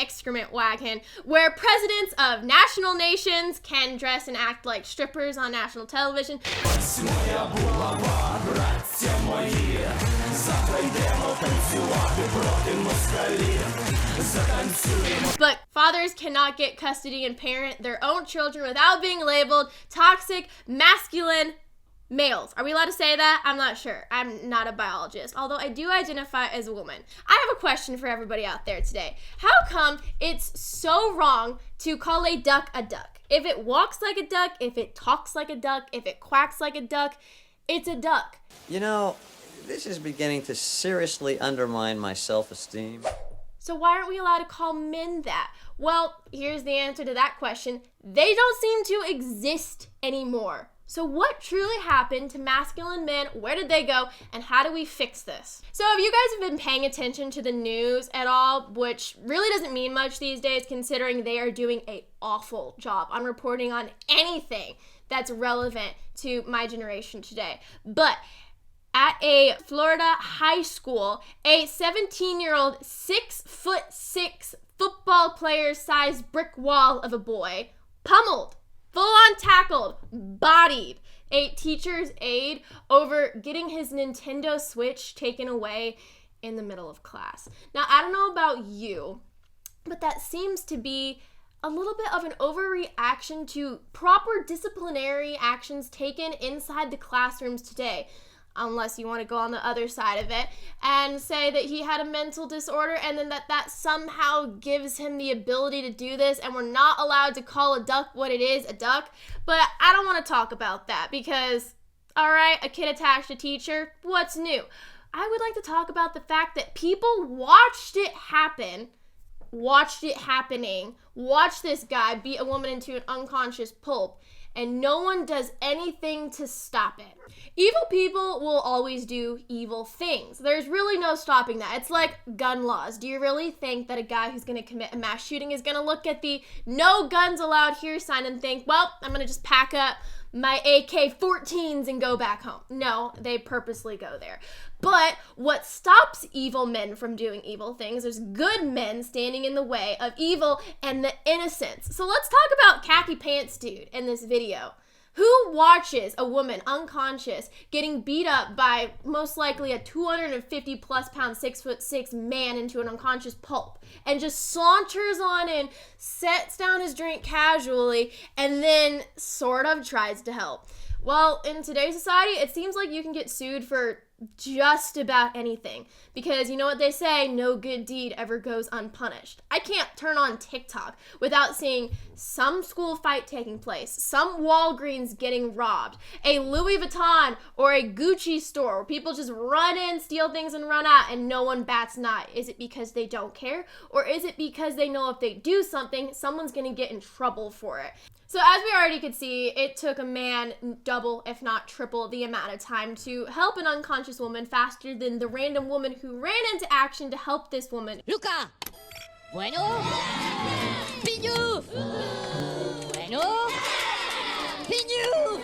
excrement wagon, where presidents of national nations can dress and act like strippers on national television. But fathers cannot get custody and parent their own children without being labeled toxic, masculine males. Are we allowed to say that? I'm not sure. I'm not a biologist, although I do identify as a woman. I have a question for everybody out there today. How come it's so wrong to call a duck a duck? If it walks like a duck, if it talks like a duck, if it quacks like a duck, it's a duck. You know, this is beginning to seriously undermine my self-esteem. So why aren't we allowed to call men that? Well, here's the answer to that question. They don't seem to exist anymore. So what truly happened to masculine men? Where did they go? And how do we fix this? So if you guys have been paying attention to the news at all, which really doesn't mean much these days considering they are doing an awful job on reporting on anything that's relevant to my generation today. But at a Florida high school, a 17-year-old 6'6" football player-sized brick wall of a boy pummeled, full-on tackled, bodied a teacher's aide over getting his Nintendo Switch taken away in the middle of class. Now, I don't know about you, but that seems to be a little bit of an overreaction to proper disciplinary actions taken inside the classrooms today. Unless you want to go on the other side of it and say that he had a mental disorder and then that somehow gives him the ability to do this and we're not allowed to call a duck what it is, a duck. But I don't want to talk about that because, all right, a kid attacked a teacher, what's new? I would like to talk about the fact that people watched it happening, watched this guy beat a woman into an unconscious pulp, and no one does anything to stop it. Evil people will always do evil things. There's really no stopping that. It's like gun laws. Do you really think that a guy who's going to commit a mass shooting is going to look at the no guns allowed here sign and think, well, I'm going to just pack up my AK-14s and go back home? No, they purposely go there. But what stops evil men from doing evil things is good men standing in the way of evil and the innocents. So let's talk about Khaki Pants Dude in this video. Who watches a woman unconscious getting beat up by most likely a 250 plus pound 6'6" man into an unconscious pulp and just saunters on in, sets down his drink casually, and then sort of tries to help? Well, in today's society, it seems like you can get sued for just about anything because you know what they say, no good deed ever goes unpunished. I can't turn on TikTok without seeing some school fight taking place, some Walgreens getting robbed, a Louis Vuitton or a Gucci store where people just run in, steal things and run out and no one bats an eye. Is it because they don't care or is it because they know if they do something, someone's gonna get in trouble for it? So as we already could see, it took a man double, if not triple, the amount of time to help an unconscious woman faster than the random woman who ran into action to help this woman. Luca! Bueno? Pinu! Bueno? Pinu!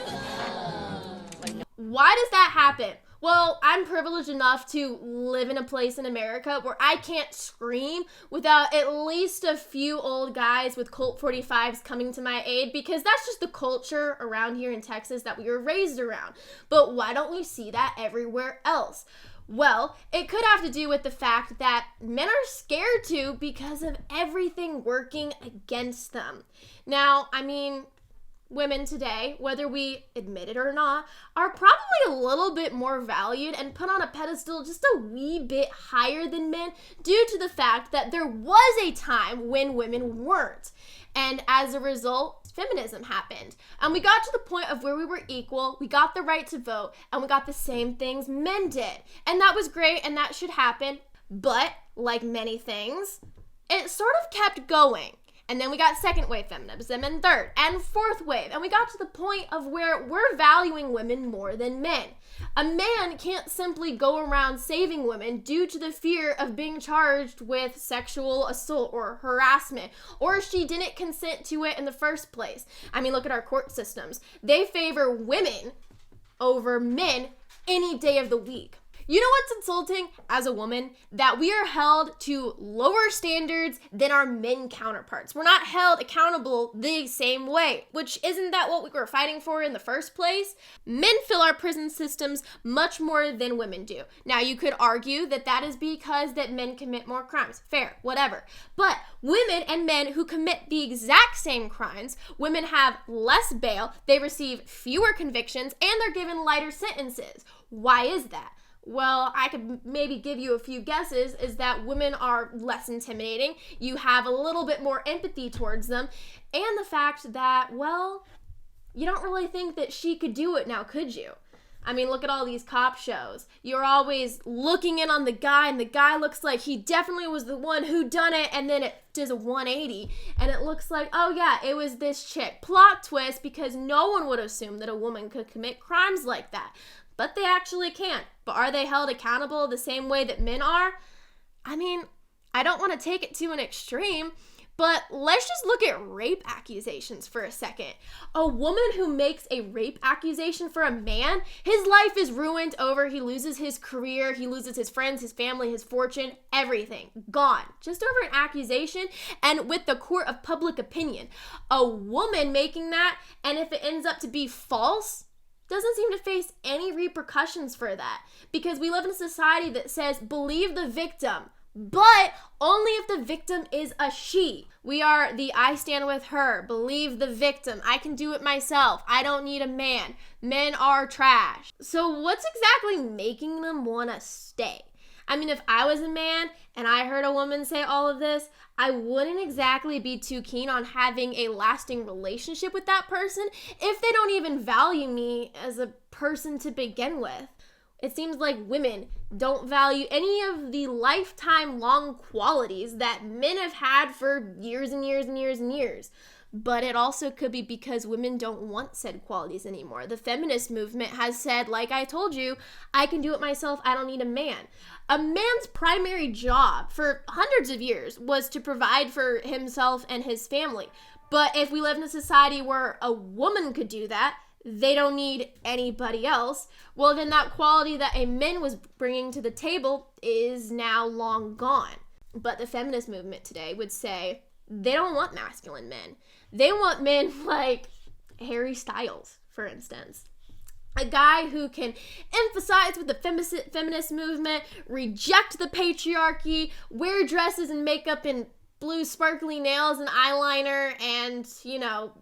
Why does that happen? Well, I'm privileged enough to live in a place in America where I can't scream without at least a few old guys with Colt 45s coming to my aid because that's just the culture around here in Texas that we were raised around. But why don't we see that everywhere else? Well, it could have to do with the fact that men are scared to because of everything working against them. Now, I mean, women today, whether we admit it or not, are probably a little bit more valued and put on a pedestal just a wee bit higher than men due to the fact that there was a time when women weren't. And as a result, feminism happened. And we got to the point of where we were equal, we got the right to vote, and we got the same things men did. And that was great and that should happen. But like many things, it sort of kept going. And then we got second wave feminism and third and fourth wave. And we got to the point of where we're valuing women more than men. A man can't simply go around saving women due to the fear of being charged with sexual assault or harassment, or she didn't consent to it in the first place. I mean, look at our court systems. They favor women over men any day of the week. You know what's insulting as a woman? That we are held to lower standards than our men counterparts. We're not held accountable the same way, which isn't that what we were fighting for in the first place? Men fill our prison systems much more than women do. Now, you could argue that that is because that men commit more crimes. Fair, whatever. But women and men who commit the exact same crimes, women have less bail, they receive fewer convictions, and they're given lighter sentences. Why is that? Well, I could maybe give you a few guesses, is that women are less intimidating, you have a little bit more empathy towards them, and the fact that, well, you don't really think that she could do it now, could you? I mean, look at all these cop shows. You're always looking in on the guy, and the guy looks like he definitely was the one who done it, and then it does a 180, and it looks like, oh yeah, it was this chick. Plot twist, because no one would assume that a woman could commit crimes like that. But they actually can't. But are they held accountable the same way that men are? I mean, I don't want to take it to an extreme, but let's just look at rape accusations for a second. A woman who makes a rape accusation for a man, his life is ruined over. He loses his career, he loses his friends, his family, his fortune, everything. Gone. Just over an accusation and with the court of public opinion. A woman making that, and if it ends up to be false, doesn't seem to face any repercussions for that, because we live in a society that says believe the victim, but only if the victim is a she. We are the I stand with her, believe the victim, I can do it myself, I don't need a man, men are trash. So what's exactly making them want to stay? I mean, if I was a man and I heard a woman say all of this, I wouldn't exactly be too keen on having a lasting relationship with that person if they don't even value me as a person to begin with. It seems like women don't value any of the lifetime long qualities that men have had for years and years and years and years. But it also could be because women don't want said qualities anymore. The feminist movement has said, like I told you, I can do it myself, I don't need a man. A man's primary job for hundreds of years was to provide for himself and his family. But if we live in a society where a woman could do that, they don't need anybody else, well then that quality that a man was bringing to the table is now long gone. But the feminist movement today would say they don't want masculine men. They want men like Harry Styles, for instance. A guy who can emphasize with the feminist movement, reject the patriarchy, wear dresses and makeup and blue sparkly nails and eyeliner, and, you know,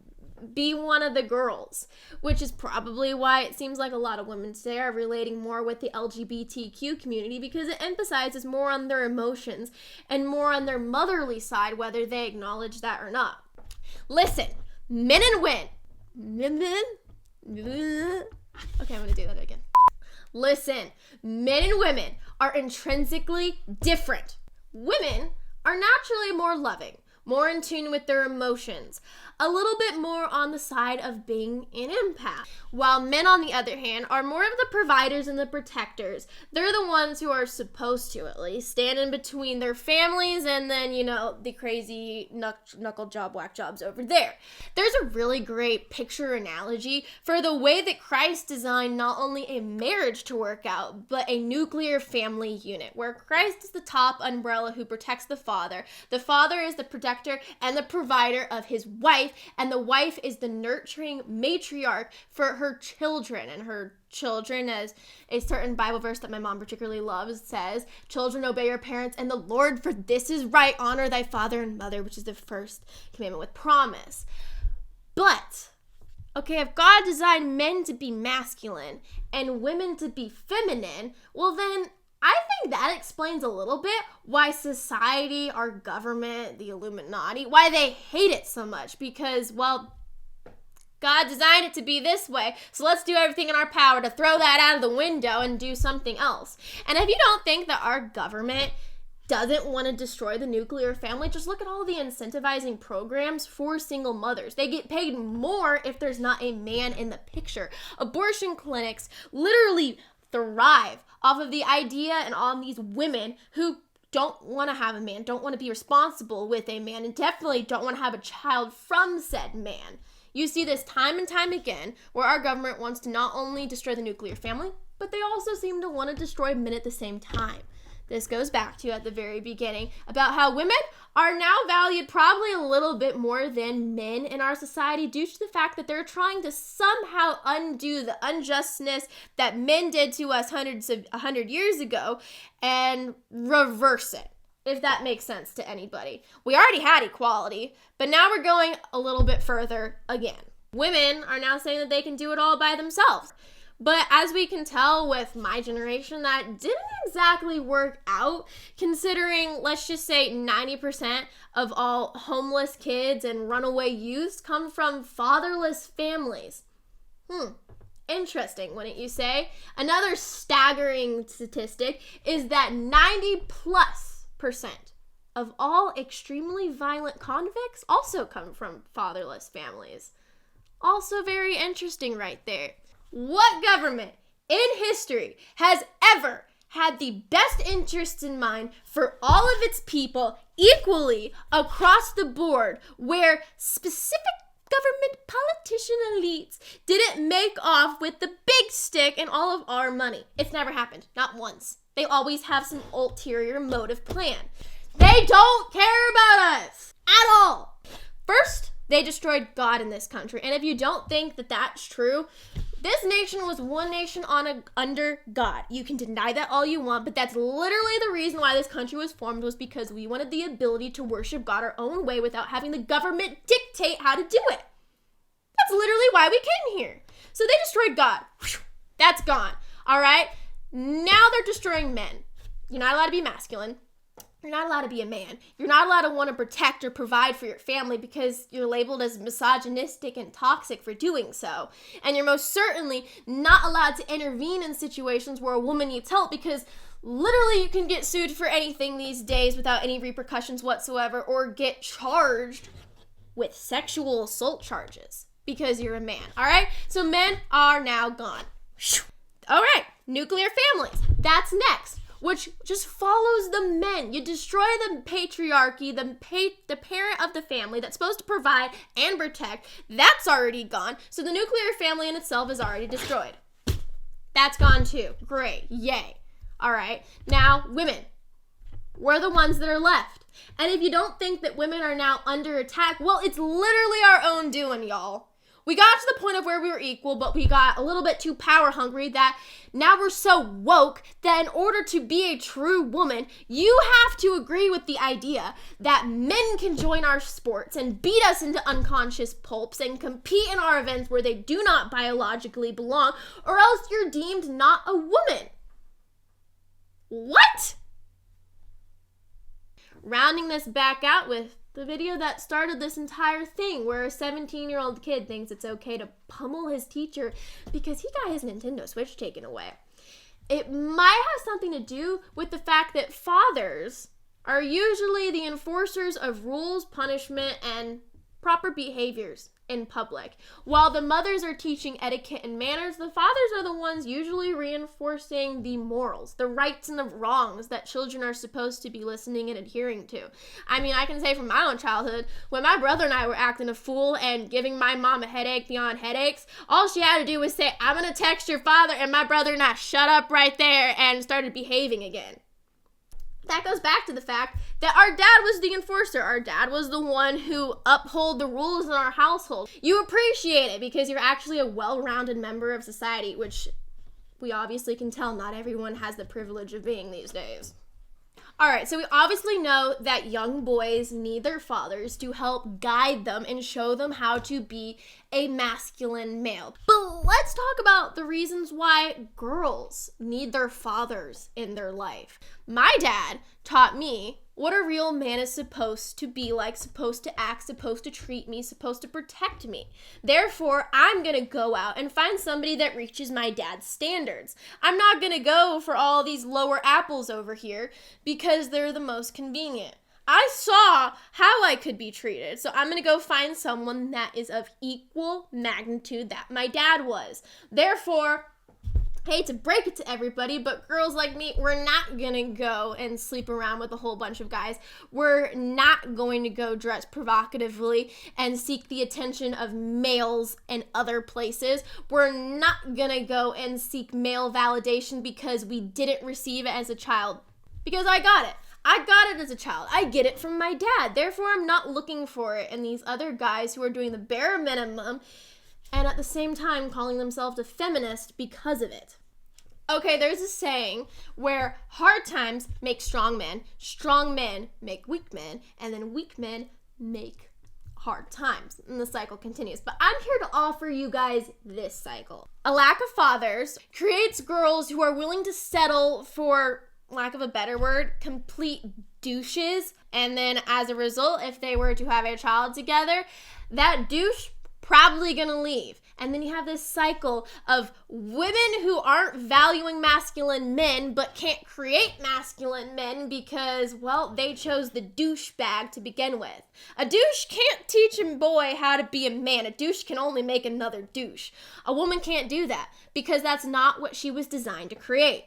be one of the girls, which is probably why it seems like a lot of women today are relating more with the LGBTQ community, because it emphasizes more on their emotions and more on their motherly side, whether they acknowledge that or not. Listen, men and women. Okay, I'm gonna do that again. Listen, men and women are intrinsically different. Women are naturally more loving, more in tune with their emotions, a little bit more on the side of being an empath. While men, on the other hand, are more of the providers and the protectors. They're the ones who are supposed to, at least, stand in between their families and then, you know, the crazy knuckle job, whack jobs over there. There's a really great picture analogy for the way that Christ designed not only a marriage to work out, but a nuclear family unit, where Christ is the top umbrella who protects the father. The father is the protector and the provider of his wife, and the wife is the nurturing matriarch for her children. And her children, as a certain Bible verse that my mom particularly loves says, children, obey your parents and the Lord, for this is right. Honor thy father and mother, which is the first commandment with promise. But, okay, if God designed men to be masculine and women to be feminine, well then, I think that explains a little bit why society, our government, the Illuminati, why they hate it so much. Because, well, God designed it to be this way, so let's do everything in our power to throw that out of the window and do something else. And if you don't think that our government doesn't want to destroy the nuclear family, just look at all the incentivizing programs for single mothers. They get paid more if there's not a man in the picture. Abortion clinics literally thrive off of the idea and on these women who don't want to have a man, don't want to be responsible with a man, and definitely don't want to have a child from said man. You see this time and time again, where our government wants to not only destroy the nuclear family, but they also seem to want to destroy men at the same time. This goes back to at the very beginning about how women are now valued probably a little bit more than men in our society due to the fact that they're trying to somehow undo the unjustness that men did to us 100 years ago and reverse it, if that makes sense to anybody. We already had equality, but now we're going a little bit further again. Women are now saying that they can do it all by themselves. But as we can tell with my generation, that didn't exactly work out, considering, let's just say, 90% of all homeless kids and runaway youths come from fatherless families. Interesting, wouldn't you say? Another staggering statistic is that 90+% of all extremely violent convicts also come from fatherless families. Also very interesting right there. What government in history has ever had the best interests in mind for all of its people equally across the board, where specific government politician elites didn't make off with the big stick and all of our money? It's never happened, not once. They always have some ulterior motive plan. They don't care about us at all. First, they destroyed God in this country, and if you don't think that that's true, this nation was one nation under God. You can deny that all you want, but that's literally the reason why this country was formed, was because we wanted the ability to worship God our own way without having the government dictate how to do it. That's literally why we came here. So they destroyed God. That's gone. All right? Now they're destroying men. You're not allowed to be masculine. You're not allowed to be a man. You're not allowed to want to protect or provide for your family because you're labeled as misogynistic and toxic for doing so. And you're most certainly not allowed to intervene in situations where a woman needs help, because literally you can get sued for anything these days without any repercussions whatsoever, or get charged with sexual assault charges because you're a man. All right? So men are now gone. All right, nuclear families. That's next, which just follows the men. You destroy the patriarchy, the parent of the family that's supposed to provide and protect. That's already gone. So the nuclear family in itself is already destroyed. That's gone too. Great. Yay. All right. Now, women. We're the ones that are left. And if you don't think that women are now under attack, well, it's literally our own doing, y'all. We got to the point of where we were equal, but we got a little bit too power hungry that now we're so woke that in order to be a true woman, you have to agree with the idea that men can join our sports and beat us into unconscious pulps and compete in our events where they do not biologically belong, or else you're deemed not a woman. What? Rounding this back out with the video that started this entire thing, where a 17-year-old kid thinks it's okay to pummel his teacher because he got his Nintendo Switch taken away. It might have something to do with the fact that fathers are usually the enforcers of rules, punishment, and proper behaviors in public. While the mothers are teaching etiquette and manners, the fathers are the ones usually reinforcing the morals, the rights and the wrongs that children are supposed to be listening and adhering to. I mean, I can say from my own childhood, when my brother and I were acting a fool and giving my mom a headache beyond headaches, all she had to do was say, "I'm gonna text your father," and my brother and I shut up right there and started behaving again. That goes back to the fact that our dad was the enforcer. Our dad was the one who upheld the rules in our household. You appreciate it because you're actually a well-rounded member of society, which we obviously can tell not everyone has the privilege of being these days. All right, so we obviously know that young boys need their fathers to help guide them and show them how to be a masculine male. But let's talk about the reasons why girls need their fathers in their life. My dad taught me what a real man is supposed to be like, supposed to act, supposed to treat me, supposed to protect me. Therefore, I'm gonna go out and find somebody that reaches my dad's standards. I'm not gonna go for all these lower apples over here because they're the most convenient. I saw how I could be treated, so I'm gonna go find someone that is of equal magnitude that my dad was. Therefore, hate to break it to everybody, but girls like me, we're not gonna go and sleep around with a whole bunch of guys. We're not going to go dress provocatively and seek the attention of males in other places. We're not gonna go and seek male validation because we didn't receive it as a child. Because I got it. I got it as a child. I get it from my dad. Therefore, I'm not looking for it in these other guys who are doing the bare minimum and at the same time calling themselves a feminist because of it. Okay, there's a saying where hard times make strong men make weak men, and then weak men make hard times. And the cycle continues. But I'm here to offer you guys this cycle. A lack of fathers creates girls who are willing to settle for, lack of a better word, complete douches. And then as a result, if they were to have a child together, that douche probably gonna leave. And then you have this cycle of women who aren't valuing masculine men but can't create masculine men because, well, they chose the douchebag to begin with. A douche can't teach a boy how to be a man. A douche can only make another douche. A woman can't do that because that's not what she was designed to create.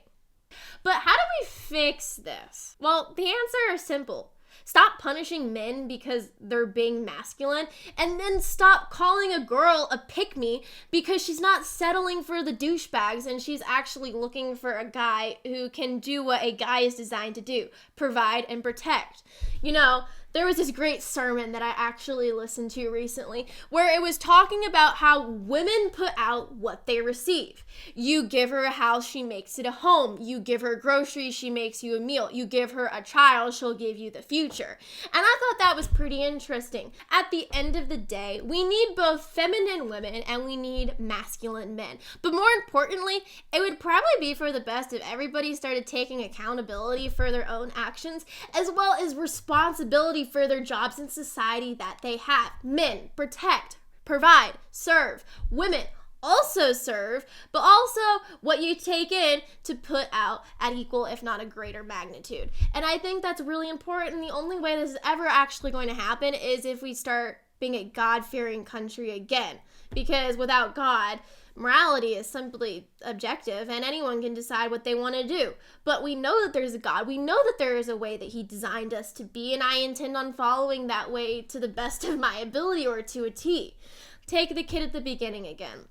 But how do we fix this? Well, the answer is simple. Stop punishing men because they're being masculine, and then stop calling a girl a pick-me because she's not settling for the douchebags and she's actually looking for a guy who can do what a guy is designed to do, provide and protect. You know, there was this great sermon that I actually listened to recently where it was talking about how women put out what they receive. You give her a house, she makes it a home. You give her groceries, she makes you a meal. You give her a child, she'll give you the future. And I thought that was pretty interesting. At the end of the day, we need both feminine women and we need masculine men. But more importantly, it would probably be for the best if everybody started taking accountability for their own actions as well as responsibility for their jobs in society that they have. Men, protect, provide, serve. Women, also serve, but also what you take in to put out at equal, if not a greater magnitude. And I think that's really important. And the only way this is ever actually going to happen is if we start being a God-fearing country again. Because without God, morality is simply objective and anyone can decide what they want to do. But we know that there's a God. We know that there is a way that he designed us to be, and I intend on following that way to the best of my ability or to a T. Take the kid at the beginning again.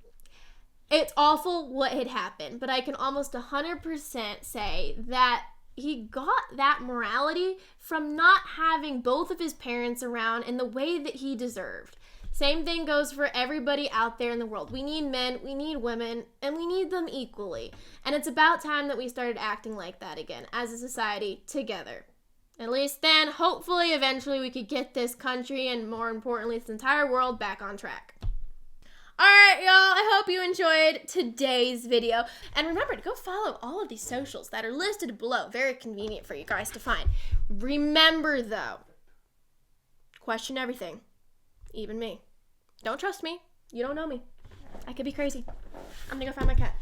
It's awful what had happened, but I can almost 100% say that he got that morality from not having both of his parents around in the way that he deserved. Same thing goes for everybody out there in the world. We need men, we need women, and we need them equally. And it's about time that we started acting like that again as a society together. At least then, hopefully, eventually we could get this country and more importantly, this entire world back on track. Alright, y'all, I hope you enjoyed today's video. And remember to go follow all of these socials that are listed below. Very convenient for you guys to find. Remember, though, question everything. Even me. Don't trust me. You don't know me. I could be crazy. I'm gonna go find my cat.